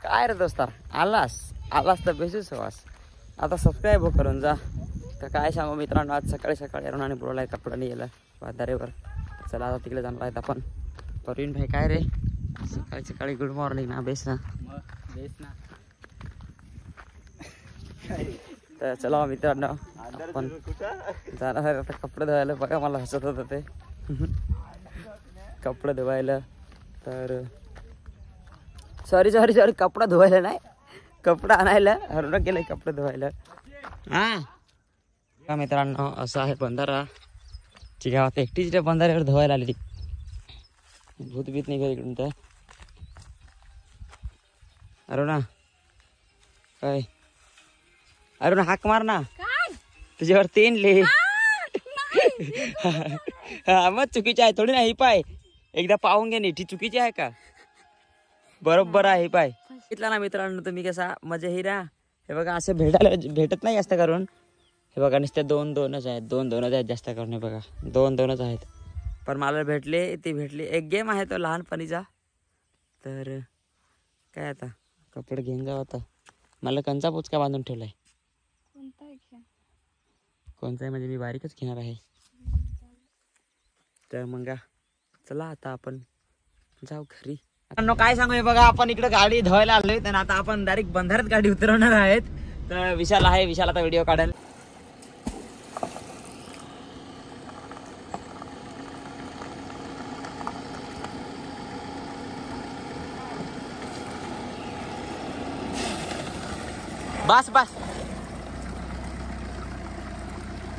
काय रे दोस्तार, आलास तर बेसूस वास. आता सबस्क्राईब करून जा. तर काय सांगू मित्रांनो, आज सकाळी सकाळी अरुणाने बोलवलाय कपडा नाही गेला बाजारेवर. चला आता तिकडे जाणार आहेत आपण. परवीन भाई काय रे सकाळी सकाळी गुड मॉर्निंग ना. बेस ना तर चला मित्रांनो आपण जाणार आहे आता कपडे धुवायला. बघा मला हसत होतं ते कपडे धुवायला. तर सॉरी कपडा धुवायला नाही, कपडा आणायला. हरून गेलाय कपडे धुवायला. हा मित्रांनो असं आहे बंधारा. ती गावात एकटीच त्या बंधाऱ्यावर धुवायला आली. भूतभीत नाही इकडून तर. अरुणा काय अरुणा हाक मार ना, तुझ्यावर तीन ले. हा मग चुकीची आहे थोडी ना ही. पाय एकदा पाहून घे नीट, चुकीची आहे का बरोबर आहे. पाय घेतला ना मित्रांनो तुम्ही कसा मजा ही ना. हे बघा असे भेटत नाही जास्त करून. हे बघा नुसते दोनच आहेत जास्त करून. हे बघा दोनच आहेत. पण मला भेटले एक गेम आहे तो लहानपणीचा. तर काय आता कपडे घेऊन जाऊ. आता मला कंचा पोचका बांधून ठेवलाय. कोणता आहे म्हणजे मी बारीकच घेणार आहे. तर मग चला आता आपण जाऊ घरी. काय सांगू, हे बघा आपण इकडे गाडी धुवायला आलोय. तर आता आपण डायरेक्ट बंधाऱ्यात गाडी उतरवणार आहेत. तर विशाल आता व्हिडिओ काढेल. बस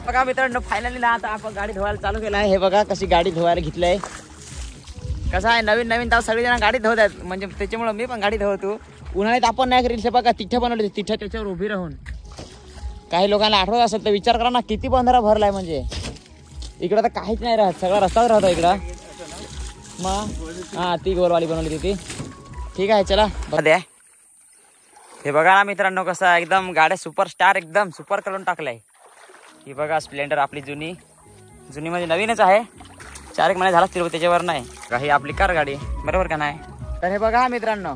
बघा मित्रांनो फायनली ना आता आपण गाडी धुवायला चालू केलं आहे. हे बघा कशी गाडी धुवायला घेतलंय. कसं आहे नवीन तर सगळेजण गाडी धुवत आहेत. म्हणजे त्याच्यामुळे मी पण गाडी धुवतो. उन्हाळ्यात आपण नाही करील. बघा तिठ्ठे बनवले, तिठ्ठे त्याच्यावर उभी राहून. काही लोकांना आठवत असेल तर विचार करा ना किती बंधारा भरलाय. म्हणजे इकडं तर काहीच नाही राहत, सगळा रस्ताच राहतो इकडं. मग हा ती गोलवाली बनवली होती. ठीक आहे चला द्या. हे बघा ना मित्रांनो कसं एकदम गाड्या सुपरस्टार एकदम सुपर करून टाकलाय. ही बघा स्प्लेंडर आपली जुनी म्हणजे नवीनच आहे. 4 महिने झाला फिरव त्याच्यावर नाही का. ही आपली कार गाडी बरोबर का नाही. तर हे बघा मित्रांनो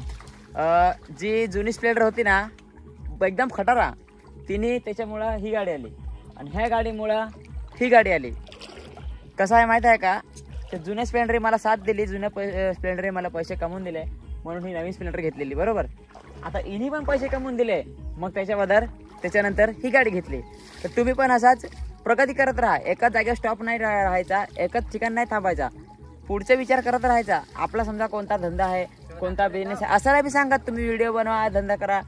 जी जुनी स्प्लेंडर होती ना एकदम खटारा, तिने त्याच्यामुळं ही गाडी आली. आणि ह्या गाडीमुळं ही गाडी आली. कसं आहे माहीत आहे का, ते जुन्या स्प्लेंडर मला साथ दिली. जुन्या स्प्लेंडर मला पैसे कमवून दिले म्हणून ही नवीन स्प्लेंडर घेतलेली बरोबर. आता इनी पण पैसे कमवून दिले मग त्याच्यानंतर ही गाडी घेतली. तर तुम्ही पण असाच प्रगती करत राहा. एकाच जागेवर स्टॉप नाही राहायचा, एकच ठिकाण नाही थांबायचा, पुढचा विचार करत राहायचा. आपला समजा कोणता धंदा आहे, कोणता बिझनेस आहे, असं नाही सांगत तुम्ही व्हिडिओ बनवा धंदा करा.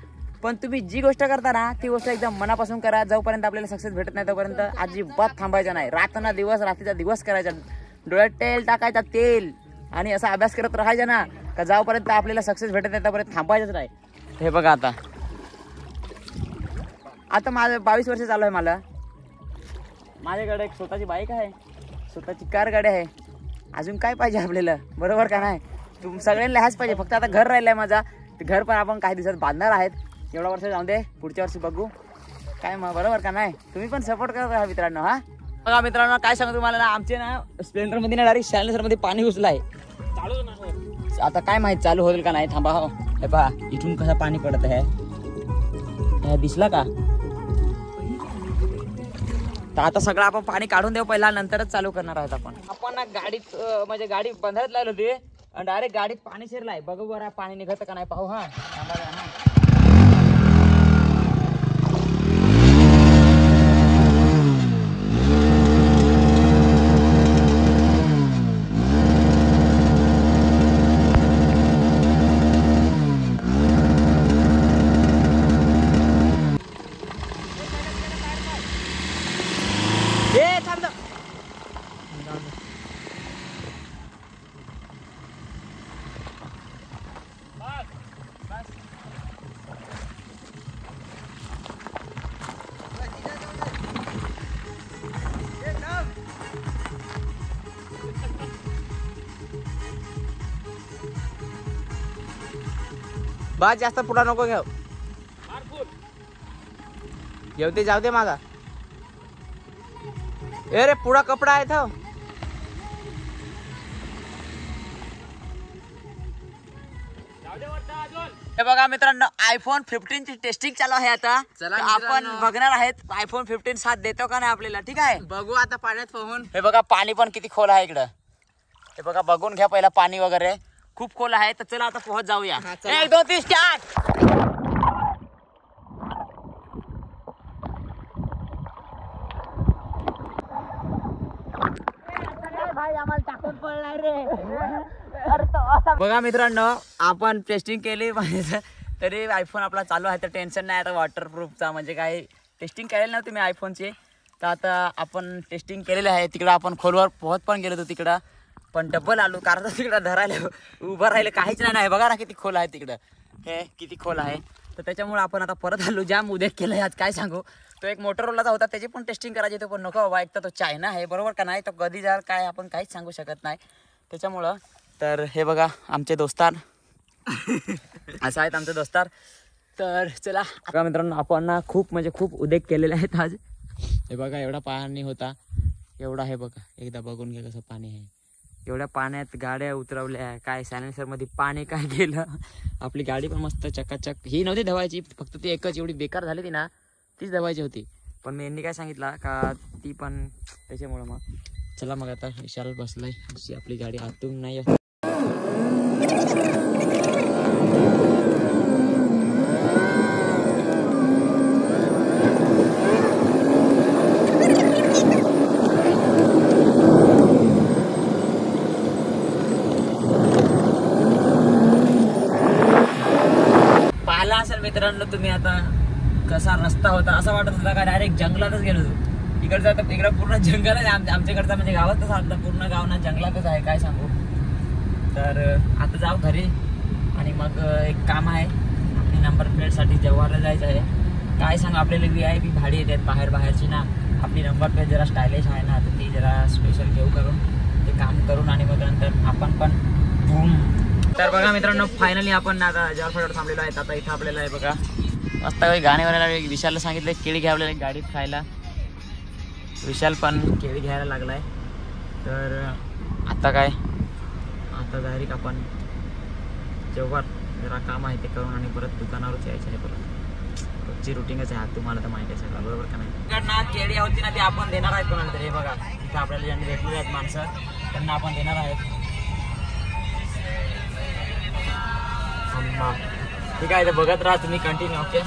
पण तुम्ही जी गोष्ट करता ना ती गोष्ट एकदम मनापासून करा. जोपर्यंत आपल्याला सक्सेस भेटत नाही तोपर्यंत अजिबात थांबायचं नाही. रात्रीचा दिवस करायचा, डोळ्यात तेल टाकायचा तेल, आणि असा अभ्यास करत राहायचा ना का जोपर्यंत आपल्याला सक्सेस भेटत नाही तोपर्यंत थांबायचंच नाही. हे बघा आता माझं 22 वर्ष चालू आहे. माझ्याकडे एक स्वतःची बाईक आहे, स्वतःची कार गाडी आहे. अजून काय पाहिजे आपल्याला बरोबर का नाही. सगळ्यांना हाच पाहिजे. फक्त आता घर राहिलंय माझा. ते घर पण आपण काही दिवसात बांधणार आहेत. एवढा वर्ष जाऊन दे, पुढच्या वर्षी बघू काय मग बरोबर का नाही. तुम्ही पण सपोर्ट करत राहा मित्रांनो. हा बघा मित्रांनो काय सांगू तुम्हाला ना, आमचे ना स्प्लेंडर मध्ये ना डायरेक्ट सायलेन्सर मध्ये पाणी घुसलाय. आता काय माहित चालू होईल का नाही. थांबा हो. हे पहा इथून कसं पाणी पडत आहे, दिसला का. तर आता सगळं आपण पाणी काढून देऊ पहिला, नंतरच चालू करणार आहोत आपण ना गाडीत. म्हणजे गाडी बंधाऱ्यात लावली होती आणि डायरेक्ट गाडीत पाणी शिरलाय. बघू बरं पाणी निघत का नाही पाहू. हा बस जास्त पुढा नको घेऊ ते जाऊ दे मागा. ए रे पुढा कपडा आहे तो. जाऊ दे वाटतं अजून. हे बघा मित्रांनो iPhone 15 ची टेस्टिंग चालू आहे आता. आपण बघणार आहेत iPhone 15 साथ देतो का नाही आपल्याला. ठीक आहे बघू आता पाण्यात पोहून. हे बघा पाणी पण किती खोल आहे इकडं. हे बघा बघून घ्या पहिला पाणी वगैरे खूप खोल आहे. तर चला आता पोहत जाऊया. 1 2 3 स्टार्ट. बघा मित्रांनो आपण टेस्टिंग केली तरी iPhone आपला चालू आहे तर टेन्शन नाही. आता वॉटरप्रूफचा म्हणजे काही टेस्टिंग केलेलं नव्हती मी iPhoneची. तर आता आपण टेस्टिंग केलेलं आहे. तिकडं आपण खोलवर पोहत पण गेलो होतो तिकडं पण डबल आलो कारण तिकडं धरायला उभं राहिलं काहीच नाही. बघा ना किती खोल आहे तिकडं. हे किती खोल आहे. तर त्याच्यामुळे आपण आता परत आलो. जाम उद्या केलं आज काय सांगू. तो एक मोटोरोलाचा होता त्याची पण टेस्टिंग करायची होती पण नको बाबा. एक तर तो चायना आहे बरोबर का नाही. तो कधी जाल काय आपण काहीच सांगू शकत नाही त्याच्यामुळं. तर हे बघा आमचे दोस्तार असं आहेत आमचे दोस्तार. तर चला बघा मित्रांनो आपण ना खूप म्हणजे खूप उद्योग केलेले आहेत आज. हे बघा एवढा पाणी होता एवढा. हे बघा एकदा बघून घ्या कसं पाणी आहे. एवढ्या पाण्यात गाड्या उतरवल्या काय सायलेन्सर मध्ये पाणी काय गेलं. आपली गाडी पण मस्त चकाचक ही नव्हती धवायची फक्त ती एकच एवढी बेकार झाली ती ना तीच धवायची होती. पण मी यांनी काय सांगितलं का ती पण त्याच्यामुळं मग चला मग आता विशाल बसलाय अशी आपली गाडी आतून नाही. पाहिला असेल मित्रांनो तुम्ही आता कसा रस्ता होता. असं वाटत होता का डायरेक्ट जंगलातच गेलो होतो. इकडचा तर इकडं पूर्ण जंगल आहे. आमच्याकडचा म्हणजे गावातच आता पूर्ण गाव ना जंगलातच आहे काय सांगू. तर आता जाऊ घरी आणि मग एक काम आहे आपली नंबर प्लेटसाठी जव्हारला जायचं आहे. काय सांगू आपल्याला VIP भाडी येतात बाहेरची ना. आपली नंबर प्लेट जरा स्टायलिश आहे ना तर ती जरा स्पेशल घेऊ करून ते काम करून आणि मग नंतर आपण पण बूम. तर बघा मित्रांनो फायनली आपण आता जव्हारफाट्यावर थांबलेलो आहे. आता इथं आपल्याला आहे बघा मस्त काही गाणे वगैरे. विशालला सांगितलं केळी घ्या आपल्याला गाडीत खायला. विशाल पण केळी घ्यायला लागलाय. तर आता काय आता डायरेक्ट आपण जेव्हा जरा काम आहे ते करून आणि परत दुकानावरच यायचं आहे. परत रोजची रुटीनच आहे तुम्हाला तर माहिती आहे सगळं बरोबर का नाही. ना केळी होती ना ती आपण देणार आहेत कोणाला तरी. हे बघा इथं आपल्याला ज्यांनी भेटलेले आहेत माणसं त्यांना आपण देणार आहेत. ठीक आहे बघत राहा तुम्ही कंटिन्यू. ओके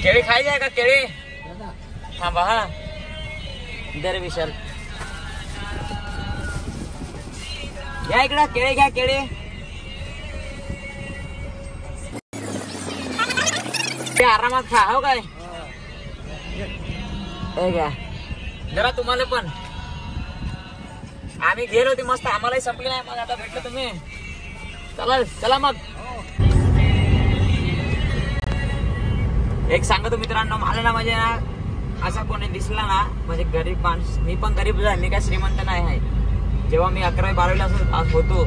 केळी खायची आहे का केळी. थांबा हा इधर विशाल घ्या इकडं केळी घ्या केळी. आरामात खा हो काय. हे घ्या जरा तुम्हाला पण. आम्ही गेलो होती मस्त आम्हालाही संपली नाही मग आता भेटलो तुम्ही. चला चला मग. एक सांगतो मित्रांनो मला ना म्हणजे ना असा कोणी दिसला ना म्हणजे गरीब माणूस. मी पण गरीब आहे मी काय श्रीमंत नाही आहे. जेव्हा मी 11वी 12वीला होतो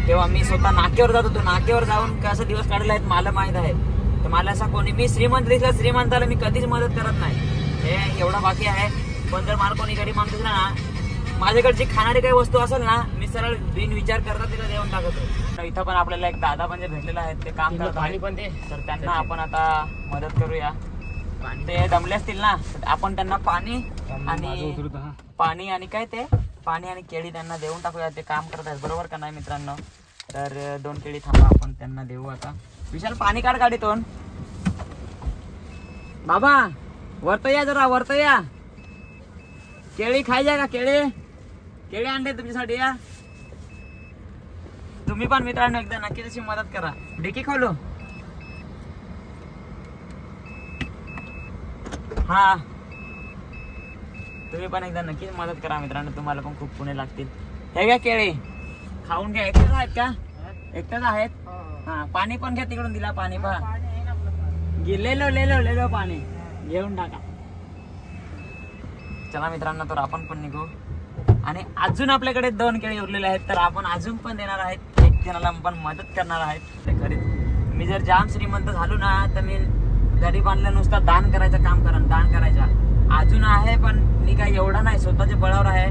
तेव्हा मी स्वतः नाक्यावर जात होतो. नाक्यावर जाऊन कसं दिवस काढले आहेत मला माहित आहे. तर मला असा कोणी मी श्रीमंत दिसला श्रीमंताला मी कधीच मदत करत नाही. हे एवढा बाकी आहे. पण जर मला कोणी गरीब माणूस दिसला ना माझ्याकडची खाणारी काही वस्तू असेल ना मी सरळ बिन विचार करता तिला देऊन टाकतो. इथं पण आपल्याला एक दादा म्हणजे भेटलेला आहे ते काम करत पाणी पण ते. तर त्यांना आपण आता मदत करूया. ते दमले असतील ना आपण त्यांना पाणी आणि काय ते पाणी आणि केळी त्यांना देऊन टाकूया. ते काम करत आहेत बरोबर का नाही मित्रांनो. तर 2 केळी थांबा आपण त्यांना देऊ. आता विशाल पाणी काढ गाडीतून. बाबा वरत या जरा वरत या. केळी खायच्या का केळी. केळी आणले तुमच्यासाठी या. तुम्ही पण मित्रांनो एकदा नक्की तशी मदत करा. डिकी खोलो हा. तुम्ही पण एकदा नक्कीच मदत करा मित्रांनो. तुम्हाला पण खूप पुणे लागतील. हे घ्या केळी खाऊन घ्या. एकटाच आहेत का. एकटाच आहेत. हा पाणी पण घ्या तिकडून दिला पाणी पहा. लेलो पाणी घेऊन टाका. चला मित्रांनो तर आपण पण निघू. आणि अजून आपल्याकडे 2 केळी उरलेले आहेत तर आपण अजून पण देणार आहेत. एक जणाला पण मदत करणार आहेत. ते खरीच मी जर जाम श्रीमंत झालो ना तर मी गरिबांना नुसता दान करायचं काम दान करायचा अजून आहे. पण मी काय एवढा नाही स्वतःच्या बळावर आहे.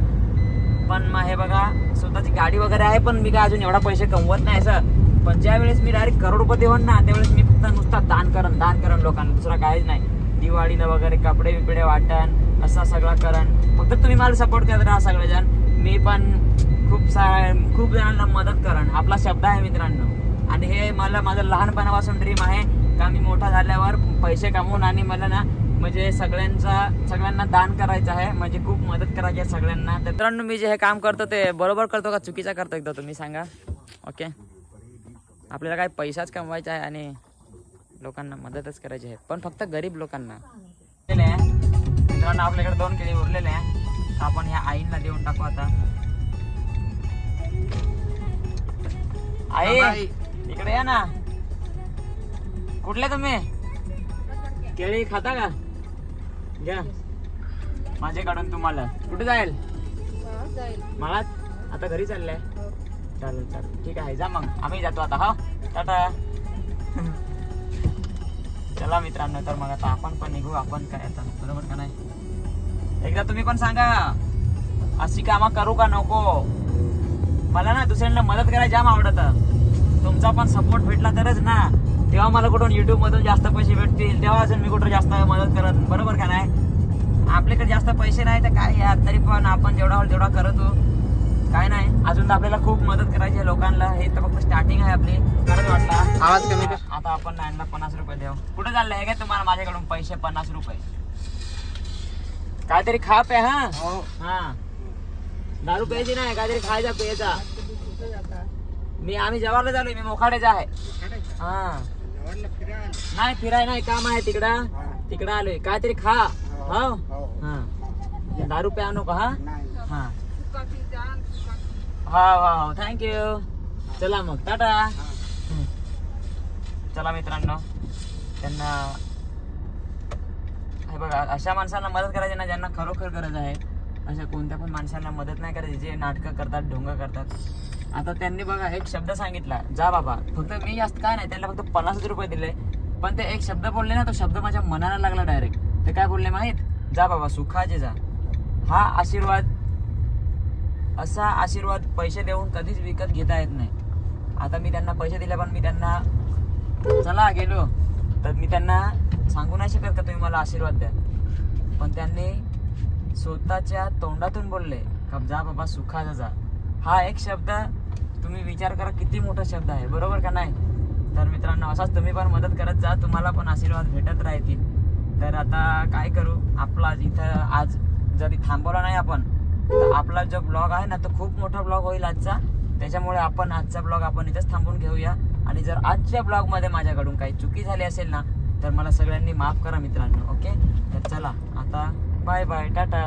पण मग हे बघा स्वतःची गाडी वगैरे आहे, पण मी काय अजून एवढा पैसे कमवत नाही असं. पण ज्या वेळेस मी डायरेक्ट करोडपती होईन ना त्यावेळेस मी फक्त नुसता दान करण लोकांना, दुसरा काहीच नाही. दिवाळीला वगैरे कपडे बिपडे वाटण असं सगळं करण. फक्त तुम्ही मला सपोर्ट करत राहा सगळेजण. मी पण खूप जणांना मदत करण, आपला शब्द आहे मित्रांनो. आणि हे मला माझं लहानपणापासून ड्रीम आहे का मी मोठा झाल्यावर पैसे कमवून आणि मला ना म्हणजे सगळ्यांना दान करायचं आहे, म्हणजे खूप मदत करायची आहे सगळ्यांना. तर मित्रांनो मी जे हे काम करतो ते बरोबर करतो का चुकीचा करतो एकदा तुम्ही सांगा. ओके, आपल्याला काय पैसाच कमवायचा आहे आणि लोकांना मदतच करायची आहे, पण फक्त गरीब लोकांना. मित्रांनो आपल्याकडे 2 केळी उरलेले आहे, आपण ह्या आईंना देऊन टाकू आता. आई इकडे या ना. कुठले तुम्ही? केळी खाता का? घ्या माझ्याकडून तुम्हाला. कुठे जाईल? मला आता घरी चाललंय. चालेल ठीक आहे, जा मग आम्ही जातो आता. हा टाटा. चला मित्रांनो, तर मग आता आपण पण निघू. आपण काय आता बरोबर का नाही? एकदा तुम्ही पण सांगा अशी कामं करू का नको. मला ना दुसऱ्यांना मदत करायला जाम आवडतं. तुमचा पण सपोर्ट भेटला तरच ना, तेव्हा मला कुठून युट्यूब मधून जास्त पैसे भेटतील, तेव्हा अजून मी कुठं जास्त मदत करत. बरोबर का नाही? आपल्याकडे जास्त पैसे नाही तर काय यार, तरी पण आपण जेवढा होईल तेवढा करतो. काय नाही, अजून तर आपल्याला खूप मदत करायची आहे लोकांना. हे तर फक्त स्टार्टिंग आहे आपली. करत वाटला आवाज कमी कर. आता आपण नायनला 50 रुपये देऊ. कुठे चाललंय? हे काय तुम्हाला माझ्याकडून पैसे 50 रुपये. काहीतरी खा पे. हा दारू प्यायची नाही, काहीतरी खायचा प्यायचा. आम्ही जवाहरला चालू, मी मोखाड्याचा आहे. हा नाही फिराय नाही, काम आहे तिकडं आलोय. काहीतरी खा. हो हा, दारू प्या नको. हा हा हो थँक्यू. चला मग टाटा. चला मित्रांनो, त्यांना हे बघा अशा माणसांना मदत करायची ना ज्यांना खरोखर गरज आहे. अशा कोणत्या पण माणसांना मदत नाही करायची जे नाटकं करतात, ढोंग करतात. आता त्यांनी बघा एक शब्द सांगितला, जा बाबा. फक्त मी जास्त काय नाही, त्यांना फक्त 50 रुपये दिले, पण ते एक शब्द बोलले ना, तो शब्द माझ्या मनाला लागला डायरेक्ट. ते काय बोलले माहित? जा बाबा सुखाचे जा. हा आशीर्वाद, असा आशीर्वाद पैसे देऊन कधीच विकत घेता येत नाही. आता मी त्यांना पैसे दिले, पण मी त्यांना चला गेलो तर मी त्यांना सांगू नाही शकत का तुम्ही मला आशीर्वाद द्या. पण त्यांनी स्वतःच्या तोंडातून बोलले का जा बाबा सुखाचा जा. हा एक शब्द तुम्ही विचार करा किती मोठा शब्द आहे. बरोबर का नाही? तर मित्रांनो असाच तुम्ही पण मदत करत जा, तुम्हाला पण आशीर्वाद भेटत राहतील. तर आता काय करू, आपला इथं आज जरी थांबवला नाही आपण तर आपला जो ब्लॉग आहे ना तो खूप मोठा ब्लॉग होईल आजचा. त्याच्यामुळे आपण आजचा ब्लॉग आपण इथंच थांबून घेऊया. आणि जर आजच्या ब्लॉगमध्ये माझ्याकडून काही चुकी झाली असेल ना तर मला सगळ्यांनी माफ करा मित्रांनो. ओके, तर चला आता बाय बाय टाटा.